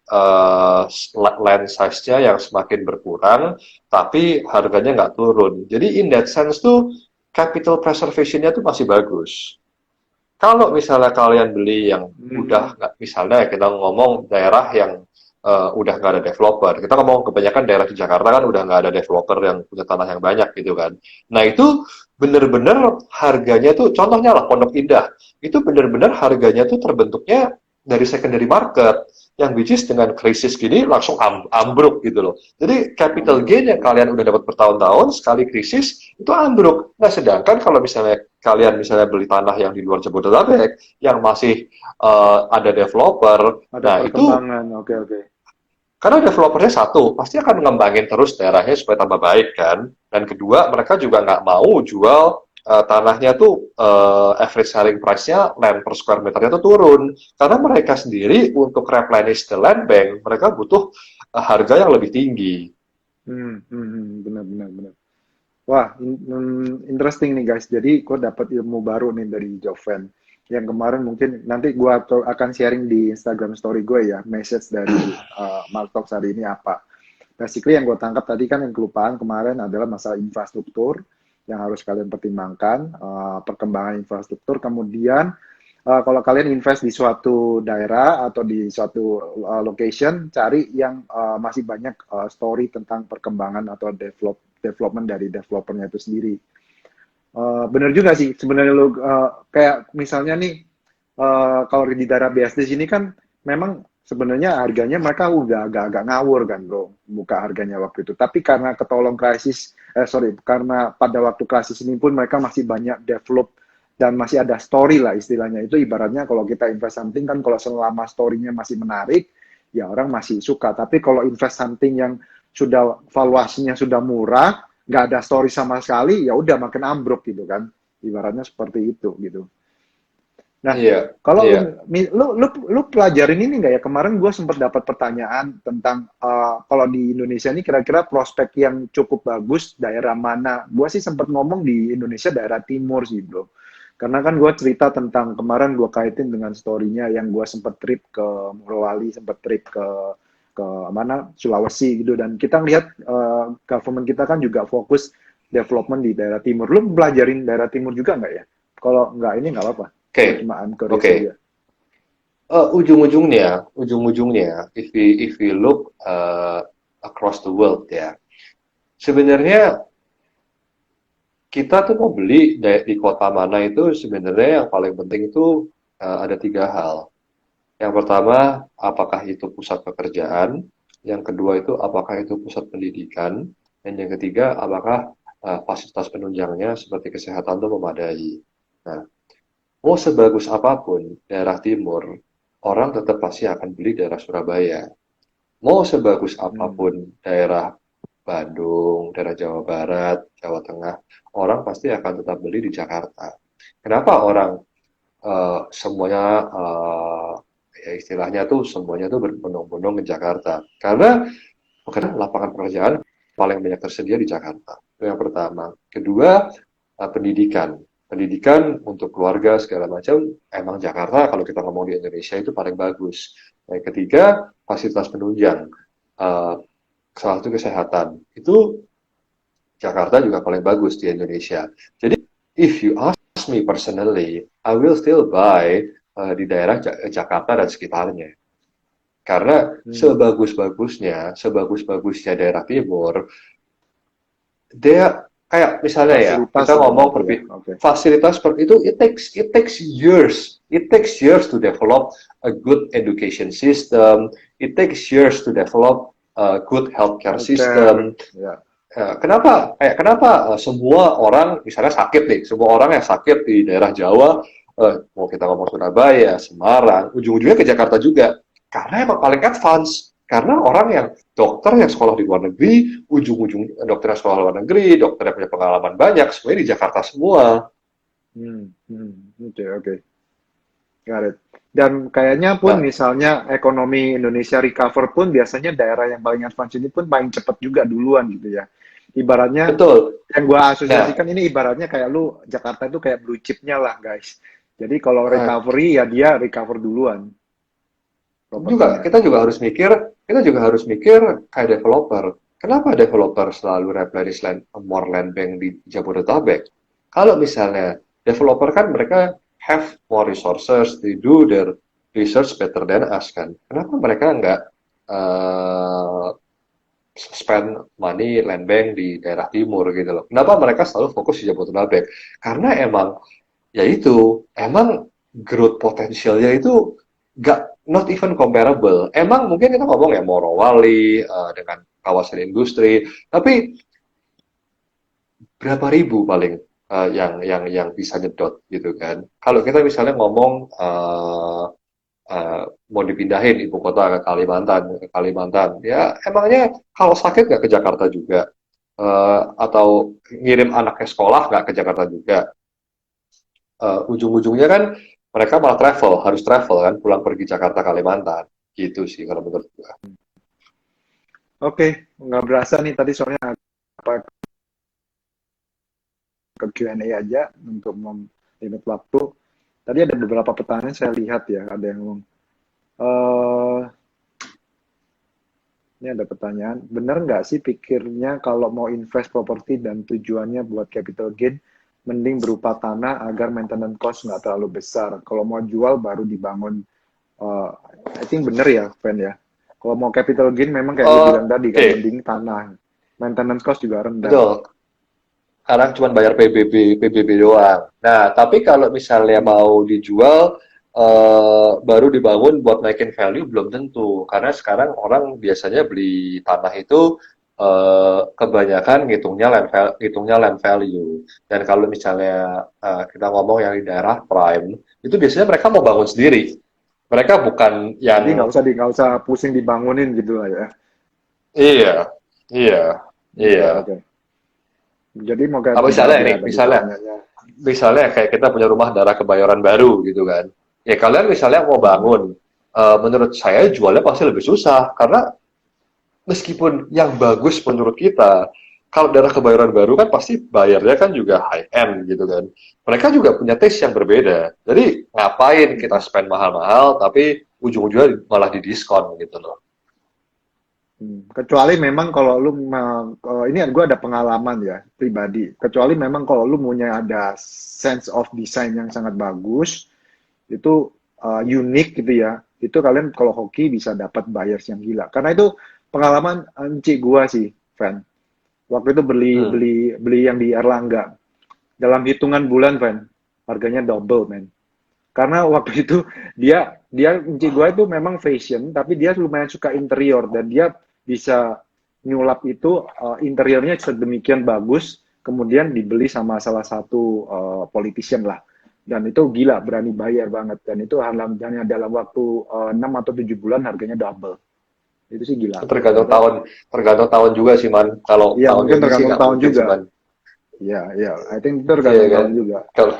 land size-nya yang semakin berkurang, tapi harganya nggak turun. Jadi in that sense tuh capital preservation-nya tuh masih bagus. Kalau misalnya kalian beli yang udah Hmm. nggak, misalnya kita ngomong daerah yang udah nggak ada developer, kita ngomong kebanyakan daerah di Jakarta kan udah nggak ada developer yang punya tanah yang banyak gitu kan. Nah itu bener-bener harganya tuh, contohnya lah Pondok Indah, itu bener-bener harganya tuh terbentuknya dari secondary market, yang which is dengan krisis gini langsung ambruk gitu loh. Jadi capital Ambruk. gain yang kalian udah dapat bertahun-tahun, sekali krisis itu ambruk. Nah sedangkan kalau misalnya kalian misalnya beli tanah yang di luar Jabodetabek yang masih ada developer, Ada nah itu perkembangan. Oke, oke. karena developernya satu pasti akan mengembangin terus daerahnya supaya tambah baik kan, dan kedua mereka juga nggak mau jual tanahnya tuh average selling price-nya land per square meternya tuh turun, karena mereka sendiri untuk replenish the land bank mereka butuh harga yang lebih tinggi. Benar, benar, benar. Wah, interesting nih guys. Jadi gue dapat ilmu baru nih dari Joven. Yang kemarin mungkin nanti gue akan sharing di Instagram story gue ya, message dari Mark Talks hari ini apa. Basically yang gue tangkap tadi kan yang kelupaan kemarin adalah masalah infrastruktur yang harus kalian pertimbangkan, perkembangan infrastruktur. Kemudian kalau kalian invest di suatu daerah atau di suatu location, cari yang masih banyak story tentang perkembangan atau development dari developernya itu sendiri. Bener juga sih, sebenarnya lo kayak misalnya nih, kalau di daerah BSD sini kan memang sebenarnya harganya mereka udah agak-agak ngawur kan bro, buka harganya waktu itu. Tapi karena ketolong krisis, sorry, karena pada waktu krisis ini pun mereka masih banyak develop dan masih ada story lah istilahnya. Itu ibaratnya kalau kita invest something kan kalau selama story-nya masih menarik, ya orang masih suka. Tapi kalau invest something yang sudah valuasinya sudah murah, nggak ada story sama sekali, ya udah makin ambruk gitu kan. Ibaratnya seperti itu gitu. Nah, Iya, kalau iya. lu pelajarin ini nggak ya? Kemarin gue sempat dapat pertanyaan tentang kalau di Indonesia ini kira-kira prospek yang cukup bagus daerah mana? Gue sih sempat ngomong di Indonesia daerah timur sih bro. Karena kan gue cerita tentang kemarin gue kaitin dengan story-nya yang gue sempat trip ke Morowali, sempat trip ke mana Sulawesi gitu dan kita lihat government kita kan juga fokus development di daerah timur. Lu belajarin daerah timur juga nggak ya? Kalau nggak ini nggak apa-apa. Oke, Gue cuma curious oke. aja. Ujung-ujungnya, if we look across the world ya, sebenarnya kita tuh mau beli di kota mana itu sebenarnya yang paling penting itu ada tiga hal. Yang pertama, apakah itu pusat pekerjaan? Yang kedua itu apakah itu pusat pendidikan? Dan yang ketiga, apakah fasilitas penunjangnya seperti kesehatan itu memadai? Nah, Mau sebagus apapun daerah timur, orang tetap pasti akan beli daerah Surabaya. Mau sebagus Hmm. apapun daerah Bandung, daerah Jawa Barat, Jawa Tengah, orang pasti akan tetap beli di Jakarta. Kenapa orang semuanya ya istilahnya tuh semuanya tuh berbondong-bondong ke Jakarta? Karena lapangan pekerjaan paling banyak tersedia di Jakarta. Itu yang pertama. Kedua, pendidikan. Pendidikan untuk keluarga segala macam, emang Jakarta kalau kita ngomong di Indonesia itu paling bagus. Yang ketiga, fasilitas penunjang. Eh, Salah satu kesehatan. Itu Jakarta juga paling bagus di Indonesia. Jadi, if you ask me personally, I will still buy di daerah Jakarta dan sekitarnya. Karena Hmm. sebagus-bagusnya daerah timur, dia kayak misalnya ya, Fasilitas kita ya ngomong berarti ya. Oke. fasilitas seperti itu, it takes years to develop a good education system, it takes years to develop a good healthcare Healthcare. system. Ya. Kenapa semua orang misalnya sakit nih, semua orang yang sakit di daerah Jawa, mau kita ngomong Surabaya, Semarang, ujung-ujungnya ke Jakarta juga, karena emang paling advance. Karena orang yang dokter yang sekolah di luar negeri, ujung-ujung dokter yang sekolah di luar negeri, dokter yang punya pengalaman banyak, semuanya di Jakarta semua. Hmm. Hmm. Oke, oke. Got it. Dan kayaknya pun Nah, misalnya ekonomi Indonesia recover pun biasanya daerah yang paling advance ini pun paling cepat juga duluan gitu ya. Ibaratnya betul. yang gua Nah, asosiasikan ini ibaratnya kayak lu Jakarta itu kayak blue chipnya lah guys. Jadi kalau eh, recovery ya dia recover duluan juga propertinya. kita juga harus mikir kayak developer. Kenapa developer selalu replenish more land bank di Jabodetabek? Kalau misalnya developer kan mereka have more resources, they do their research better than us kan. Kenapa mereka nggak uh, spend money land bank di daerah timur gitu loh? Kenapa mereka selalu fokus di Jabodetabek? Karena emang growth potensialnya itu not even comparable. Emang mungkin kita ngomong ya Morowali dengan kawasan industri, tapi berapa ribu paling yang bisa nyedot gitu kan. Kalau kita misalnya ngomong uh, mau dipindahin ibu kota ke Kalimantan, ya emangnya kalau sakit nggak ke Jakarta juga, atau ngirim anaknya sekolah nggak ke Jakarta juga. Ujung-ujungnya kan mereka malah harus travel kan, pulang pergi Jakarta Kalimantan, gitu sih kalau menurut gua. Oke, nggak berasa nih tadi soalnya apa ke Q&A aja untuk limit waktu. Tadi ada beberapa pertanyaan saya lihat ya, ada yang eh ini ada pertanyaan, benar nggak sih pikirnya kalau mau invest properti dan tujuannya buat capital gain, mending berupa tanah agar maintenance cost nggak terlalu besar. Kalau mau jual baru dibangun. eh I think bener ya, Fen ya. Kalau mau capital gain memang kayak lu bilang tadi kan, Oke, mending tanah. Maintenance cost juga rendah. betul. Sekarang cuma bayar PBB doang. Nah, tapi kalau misalnya Hmm. mau dijual, baru dibangun buat naikin value belum tentu. Karena sekarang orang biasanya beli tanah itu kebanyakan ngitungnya land value. Dan kalau misalnya kita ngomong yang di daerah prime, itu biasanya mereka mau bangun sendiri. Mereka bukan Jadi yang nggak usah pusing dibangunin gitu lah ya. iya, iya, Oke, iya. oke. Jadi mau kayak Apa misalnya pribadi ini, tadi misalnya pertanyaannya. kayak kita punya rumah daerah Kebayoran Baru gitu kan. Ya kalian misalnya mau bangun, menurut saya jualnya pasti lebih susah karena meskipun yang bagus menurut kita, kalau daerah Kebayoran Baru kan pasti bayarnya kan juga high end gitu kan. Mereka juga punya taste yang berbeda. Jadi ngapain kita Hmm. spend mahal-mahal tapi ujung-ujungnya malah didiskon gitu loh. Kecuali memang kalau lu ini gue ada pengalaman ya pribadi. Kecuali memang kalau lu punya ada sense of design yang sangat bagus, itu unik gitu ya. Itu kalian kalau hoki bisa dapat buyers yang gila. Karena itu pengalaman encik gua sih, Van. Waktu itu beli Hmm. beli beli yang di Erlangga. Dalam hitungan bulan, Van, harganya double, man. Karena waktu itu dia dia kunci gua itu memang fashion, tapi dia lumayan suka interior dan dia bisa nyulap itu interiornya sedemikian bagus, kemudian dibeli sama salah satu politician lah. Dan itu gila, berani bayar banget. Dan itu hanya dalam waktu 6 atau 7 bulan harganya double. Itu sih gila. Tergantung tahun juga sih man. Kalau Iya, tahunnya mungkin ini sih tergantung nggak tahun mungkin sih juga. man. Iya, iya. I think itu Iya tergantung kan? tahun juga. Kalau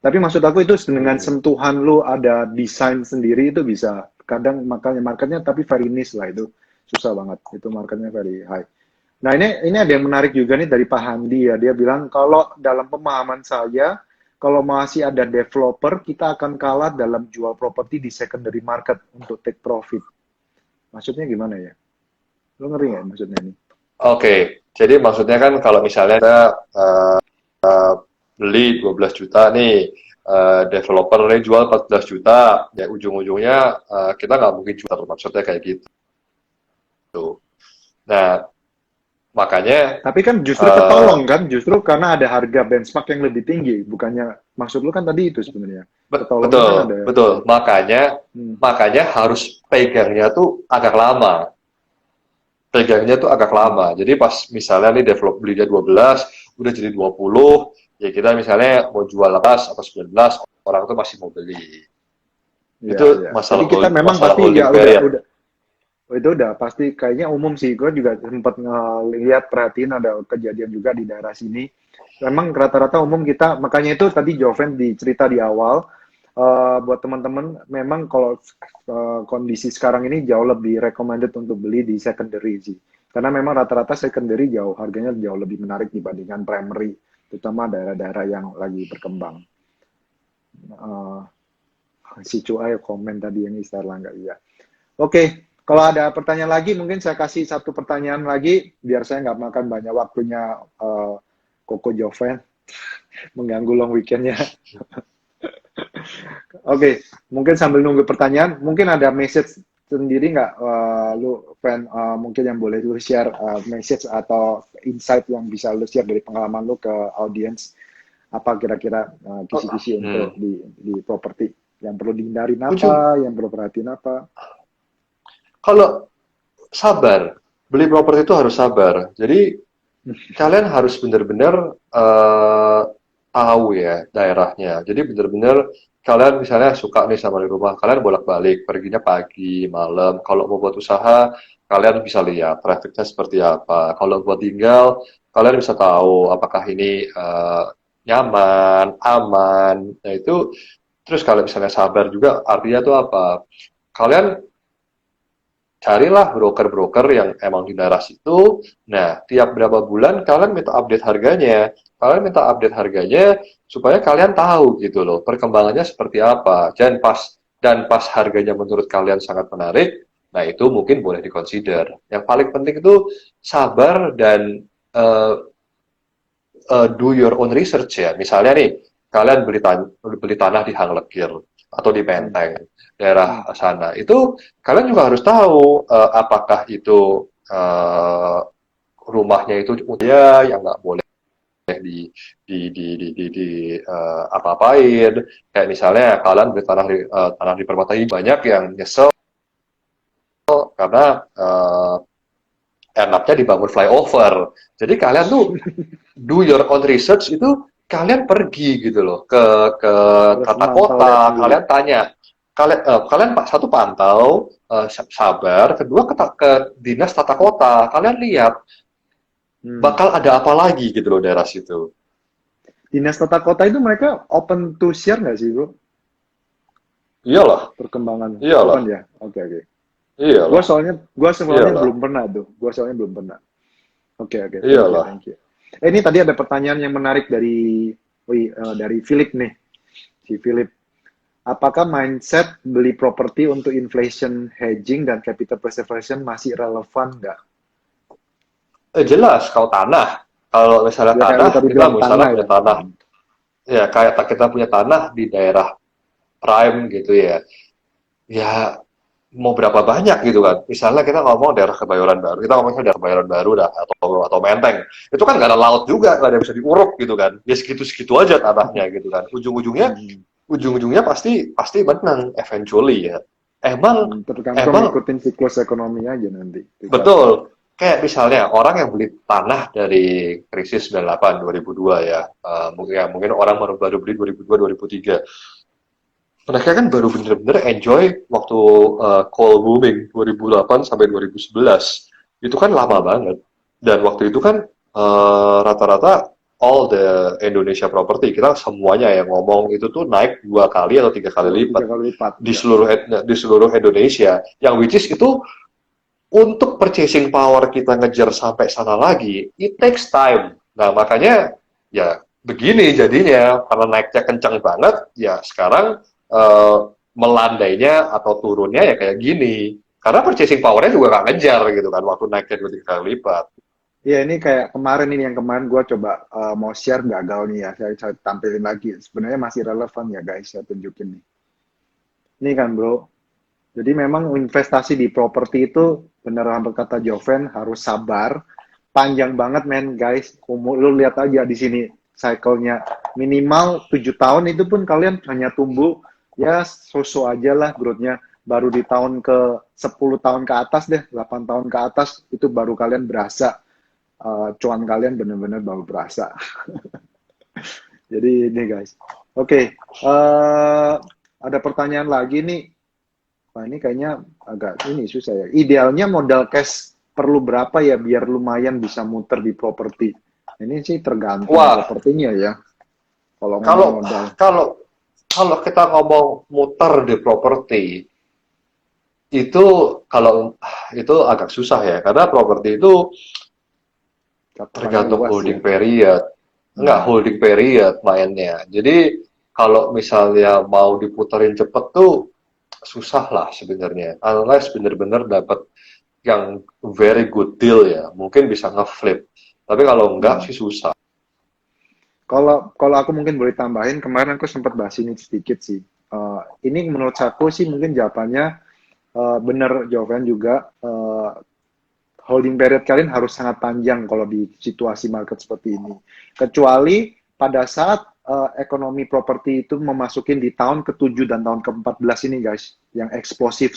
Tapi maksud aku itu dengan hmm. sentuhan lu ada desain sendiri itu bisa. Kadang makanya marketnya tapi very niche lah itu. Susah banget. Itu marketnya very high. Nah ini ada yang menarik juga nih dari Pak Handi ya. Dia bilang kalau dalam pemahaman saya, kalau masih ada developer, kita akan kalah dalam jual properti di secondary market untuk take profit. Maksudnya gimana ya? Lo ngeri nggak maksudnya ini? Oke, jadi maksudnya kan kalau misalnya kita beli 12 juta nih, developernya jual 14 juta, ya ujung-ujungnya kita nggak mungkin jual, maksudnya kayak gitu. Nah, makanya Tapi kan justru ketolong kan, justru karena ada harga benchmark yang lebih tinggi. Bukannya, maksud lu kan tadi itu sebenarnya. Ketolongnya kan betul, ada. betul. Makanya harus pegangnya tuh agak lama. Pegangnya tuh agak lama. Jadi pas misalnya nih develop belinya 12, udah jadi 20, ya kita misalnya mau jual 18 atau 19, orang tuh masih mau beli. Iya, Itu iya. Jadi kita memang masalah pasti holding ya period. itu udah pasti kayaknya umum sih. Gue juga sempat ngelihat perhatiin ada kejadian juga di daerah sini. Memang rata-rata umum kita, makanya itu tadi Joven dicerita di awal, buat teman-teman, memang kalau kondisi sekarang ini jauh lebih recommended untuk beli di secondary sih. Karena memang rata-rata secondary harganya jauh lebih menarik dibandingkan primary, terutama daerah-daerah yang lagi berkembang. Eh, si Cuai komen tadi yang Istar Langga, iya. Oke, kalau ada pertanyaan lagi, mungkin saya kasih satu pertanyaan lagi, biar saya nggak makan banyak waktunya Koko Joven, mengganggu long weekendnya. Oke, mungkin sambil nunggu pertanyaan, mungkin ada message sendiri nggak, lu fan, mungkin yang boleh lu share message atau insight yang bisa lu share dari pengalaman lu ke audience, apa kira-kira kisi-kisi untuk di properti, yang perlu dihindarin apa, yang perlu perhatiin apa? Kalau sabar, beli properti itu harus sabar. Jadi kalian harus benar-benar tahu ya daerahnya. Jadi benar-benar kalian misalnya suka nih sama di rumah, kalian bolak-balik, perginya pagi, malam. Kalau mau buat usaha, kalian bisa lihat trafficnya seperti apa. Kalau buat tinggal, kalian bisa tahu apakah ini nyaman, aman. Nah itu, terus kalau misalnya sabar juga, artinya tuh apa? Kalian carilah broker-broker yang emang di daerah situ. Nah, tiap berapa bulan kalian minta update harganya. Kalian minta update harganya supaya kalian tahu gitu loh, perkembangannya seperti apa. Dan pas harganya menurut kalian sangat menarik, nah itu mungkin boleh dikonsider. Yang paling penting itu sabar dan do your own research ya. Misalnya nih, kalian beli tanah di Hang Lekir atau di Menteng, daerah sana. Itu kalian juga harus tahu apakah itu rumahnya itu ya yang nggak boleh di apa-apain. Kayak misalnya kalian beli tanah di Permata ini, banyak yang nyesel karena enaknya dibangun flyover. Jadi kalian tuh do your own research, itu kalian pergi gitu loh ke tata kota, kalian tanya, kalian pak satu pantau, sabar, kedua ke dinas tata kota, kalian lihat bakal ada apa lagi gitu loh daerah situ. Dinas tata kota itu mereka open to share nggak sih, bro? Iyalah. Perkembangan. Iyalah. Open ya. Oke. Iyalah. Gua soalnya belum pernah tuh. Oke. Iyalah. Thank you. Ini tadi ada pertanyaan yang menarik dari Philip nih. Si Philip. Apakah mindset beli properti untuk inflation hedging dan capital preservation masih relevan nggak? Jelas, kalau tanah. Kalau misalnya Ya, tanah, kita misalnya punya ya. tanah. Ya, kayak kita punya tanah di daerah prime gitu ya. Ya, mau berapa banyak gitu kan. Misalnya kita ngomong daerah Kebayoran Baru. Kita ngomongnya daerah Kebayoran Baru dah, atau Menteng. Itu kan nggak ada laut juga, nggak ada yang bisa diuruk gitu kan. Ya segitu-segitu aja tanahnya gitu kan. Ujung-ujungnya pasti menang eventually ya. Emang tergantung ngikutin siklus ekonomi aja nanti. Betul. kayak misalnya orang yang beli tanah dari krisis 98 2002 ya, mungkin orang baru beli 2002 2003. Mereka kan baru bener-bener enjoy waktu coal booming 2008 sampai 2011. Itu kan lama banget. Dan waktu itu kan rata-rata all the Indonesia property, kita semuanya yang ngomong itu tuh naik 2 kali atau 3 kali lipat 3 kali lipat. di seluruh Indonesia. Yang which is itu untuk purchasing power kita ngejar sampai sana lagi, it takes time. Nah, makanya ya begini jadinya, karena naiknya kencang banget, ya sekarang melandainya atau turunnya ya kayak gini. Karena purchasing power-nya juga nggak ngejar gitu kan, waktu naiknya 2-3 kali lipat. Iya, ini kayak kemarin ini yang kemarin gue coba mau share gagal nih ya. Saya tampilin lagi. Sebenarnya masih relevan ya guys, saya tunjukin nih. Ini kan bro. Jadi memang investasi di properti itu bener kata Joven harus sabar. Panjang banget men guys. Lu lihat aja di sini cycle-nya. Minimal 7 tahun itu pun kalian hanya tumbuh ya so-so aja lah growth-nya. Baru di tahun ke 10 tahun ke atas deh, 8 tahun ke atas itu baru kalian berasa. Cuan kalian benar-benar baru berasa. Jadi ini guys. Oke, ada pertanyaan lagi nih. Wah ini kayaknya agak ini susah ya. Idealnya modal cash perlu berapa ya biar lumayan bisa muter di properti? Ini sih tergantung propertinya ya. Kalau modal. Kalau kita ngomong muter di properti itu itu agak susah ya, karena properti itu tergantung holding period. Enggak, holding period mainnya. Jadi kalau misalnya mau diputerin cepet tuh susah lah sebenarnya. Unless bener-bener dapat yang very good deal ya, mungkin bisa nge-flip. Tapi kalau enggak sih susah. Kalau aku mungkin boleh tambahin, kemarin aku sempat bahas ini sedikit sih. Ini menurut aku sih mungkin jawabannya benar Joven juga. Holding period kalian harus sangat panjang kalau di situasi market seperti ini. Kecuali pada saat ekonomi properti itu memasukin di tahun ke-7 dan tahun ke-14 ini guys, yang explosive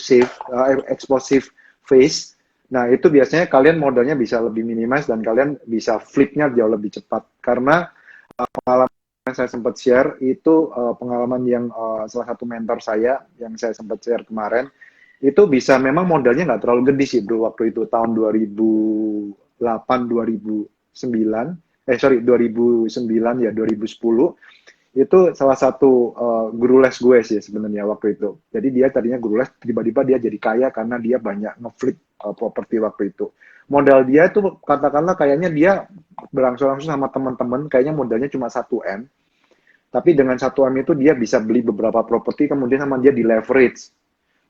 phase. Nah, itu biasanya kalian modalnya bisa lebih minimize dan kalian bisa flipnya jauh lebih cepat. Karena pengalaman yang saya sempat share itu pengalaman yang salah satu mentor saya yang saya sempat share kemarin, itu bisa memang modalnya nggak terlalu gede sih bro waktu itu tahun 2008 2009 ya 2010 itu salah satu guru les gue sih sebenarnya waktu itu. Jadi dia tadinya guru les, tiba-tiba dia jadi kaya karena dia banyak ngeflip properti waktu itu. Modal dia itu katakanlah kayaknya dia berangsur-angsur sama teman-teman, kayaknya modalnya cuma 1M. Tapi dengan 1M itu dia bisa beli beberapa properti, kemudian sama dia di leverage.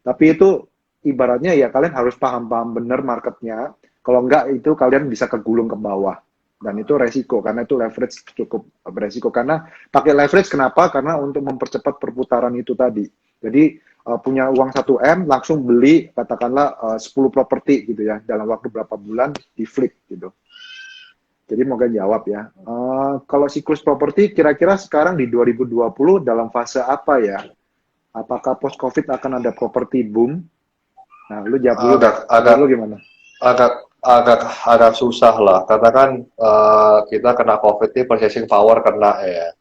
Tapi itu ibaratnya ya kalian harus paham-paham bener marketnya. Kalau enggak itu kalian bisa kegulung ke bawah. Dan itu resiko, karena itu leverage cukup beresiko. Karena pakai leverage kenapa? Karena untuk mempercepat perputaran itu tadi. Jadi punya uang 1M, langsung beli katakanlah 10 properti gitu ya. Dalam waktu berapa bulan di flip gitu. Jadi moga jawab ya. Kalau siklus properti kira-kira sekarang di 2020 dalam fase apa ya? Apakah post-COVID akan ada properti boom? Nah, lu jawab dulu. Lu gimana? Agak susah lah. Karena kan kita kena COVID ini purchasing power kena ya.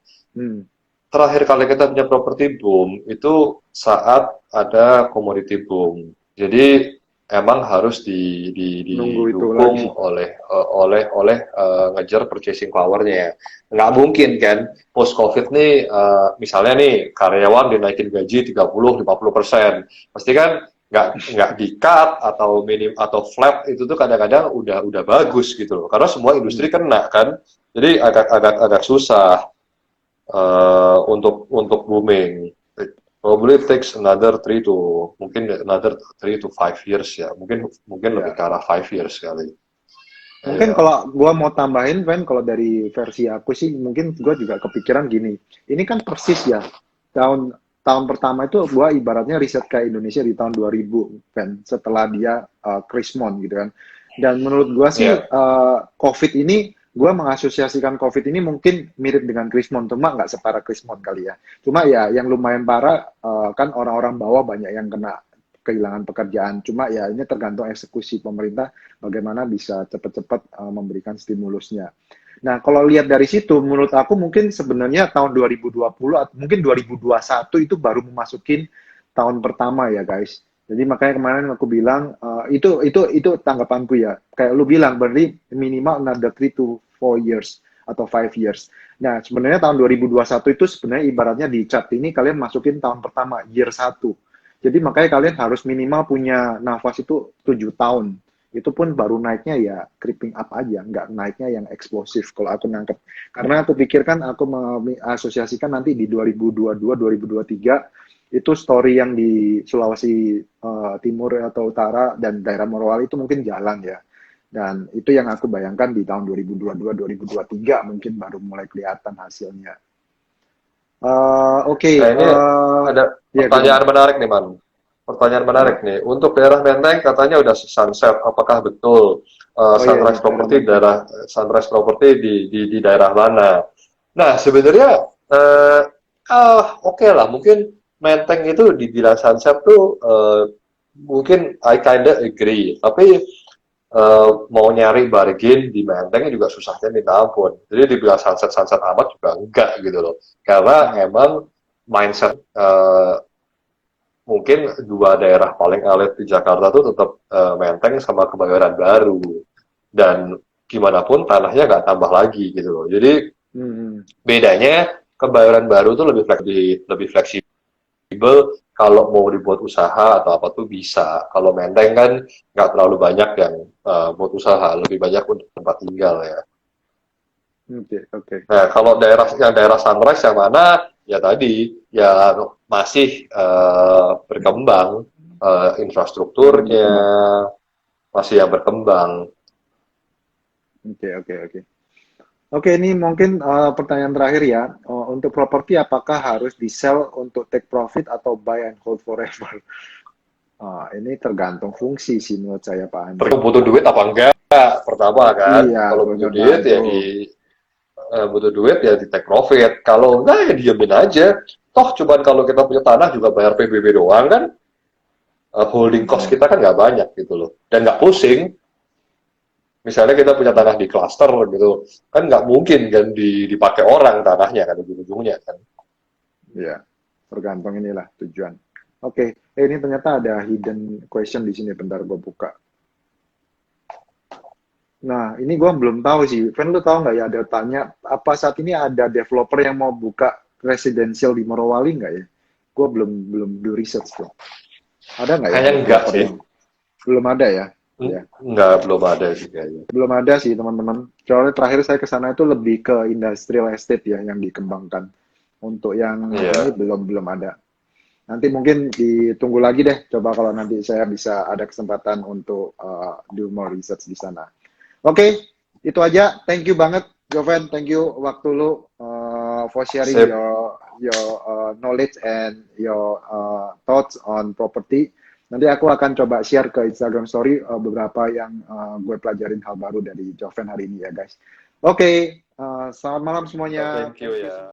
Terakhir kali kita punya properti boom itu saat ada commodity boom. Jadi emang harus didukung oleh ngejar purchasing powernya. Nggak mungkin kan post covid nih misalnya nih karyawan dinaikin gaji 30-50%, pasti kan nggak di cut atau flat, itu tuh kadang-kadang udah bagus gitu loh, karena semua industri kena kan. Jadi agak susah untuk booming. Probably takes another 3 to 5 years ya. Mungkin lebih ke arah 5 years kali. Mungkin kalau gue mau tambahin, Van, kalau dari versi aku sih, mungkin gue juga kepikiran gini. Ini kan persis ya. Tahun pertama itu gue ibaratnya riset ke Indonesia di tahun 2000, Van. Setelah dia Krismon gitu kan. Dan menurut gue sih, COVID ini, gue mengasosiasikan COVID ini mungkin mirip dengan Krismon, cuma nggak separah Krismon kali ya. Cuma ya yang lumayan parah kan orang-orang bawah banyak yang kena kehilangan pekerjaan. Cuma ya ini tergantung eksekusi pemerintah bagaimana bisa cepat-cepat memberikan stimulusnya. Nah, kalau lihat dari situ, menurut aku mungkin sebenarnya tahun 2020 atau mungkin 2021 itu baru memasukin tahun pertama ya guys. Jadi makanya kemarin aku bilang itu tanggapanku ya. Kayak lu bilang berarti minimal another 3 to 4 years atau 5 years. Nah, sebenarnya tahun 2021 itu sebenarnya ibaratnya di chart ini kalian masukin tahun pertama, year 1. Jadi makanya kalian harus minimal punya nafas itu 7 tahun. Itu pun baru naiknya ya creeping up aja, nggak naiknya yang eksplosif kalau aku nangkep. Karena aku pikirkan aku mengasosiasikan nanti di 2022-2023 itu story yang di Sulawesi Timur atau Utara dan daerah Morowali itu mungkin jalan ya. Dan itu yang aku bayangkan di tahun 2022-2023 mungkin baru mulai kelihatan hasilnya. Oke. Nah, ini ada Ya, pertanyaan gimana? menarik nih, Man. Pertanyaan menarik Apa? nih. Untuk daerah Menteng katanya udah sunset. Apakah betul Oh iya, ini Sunrise daerah Property Menteng. Sunrise Property di daerah mana? Nah, sebenarnya oke lah. Mungkin Menteng itu dibilang sunset tuh mungkin I kinda agree. Tapi mau nyari bargain di Menteng juga susahnya minta ampun. Jadi dibilang sunset amat juga enggak gitu loh. Karena Hmm. emang mindset mungkin dua daerah paling elit di Jakarta tuh tetap Menteng sama Kebayoran Baru. Dan gimana pun tanahnya nggak tambah lagi gitu loh. Jadi Hmm. bedanya Kebayoran Baru tuh lebih fleksibel kalau mau dibuat usaha atau apa tuh bisa. Kalau Menteng kan nggak terlalu banyak yang buat usaha, lebih banyak untuk tempat tinggal ya. Oke, oke. Nah, kalau daerah Sunrise yang mana? Ya tadi, ya masih berkembang Yang infrastrukturnya, berkembang. masih yang berkembang. Oke, oke, oke. Oke, ini mungkin pertanyaan terakhir ya. Untuk properti, apakah harus di-sell untuk take profit atau buy and hold forever? Ini tergantung fungsi sih menurut saya, Pak Andi. Butuh duit apa enggak? Pertama kan, Iya, kalau butuh benar duit ya tuh. butuh duit ya di take profit. Kalau enggak ya diamin aja. Toh cuman kalau kita punya tanah juga bayar PBB doang kan, holding cost Benar. kita kan nggak banyak gitu loh. Dan nggak pusing. Misalnya kita punya tanah di klaster gitu, kan nggak mungkin kan dipakai orang tanahnya kan ujung-ujungnya kan. Iya, tergantung inilah tujuan. Oke, ini ternyata ada hidden question di sini. Bentar gue buka. Nah, ini gue belum tahu sih. Fen, lu tahu nggak ya ada tanya, apa saat ini ada developer yang mau buka residential di Morowali nggak ya? Gue belum belum do research tuh. Ada nggak ya Kayaknya enggak developer sih. yang belum ada ya? Ya, Enggak, belum ada sih kayaknya. belum ada sih teman-teman. Soalnya terakhir saya ke sana itu lebih ke industrial estate ya yang dikembangkan. Untuk yang ini Iya. belum ada. Nanti mungkin ditunggu lagi deh. Coba kalau nanti saya bisa ada kesempatan untuk do more research di sana. Oke, itu aja. Thank you banget, Joven. Thank you waktu lu for sharing Sip. your knowledge and your thoughts on property. Nanti aku akan coba share ke Instagram Story beberapa yang gue pelajarin hal baru dari Joven hari ini ya, guys. Oke, selamat malam Oh, semuanya. thank you Thank you. ya.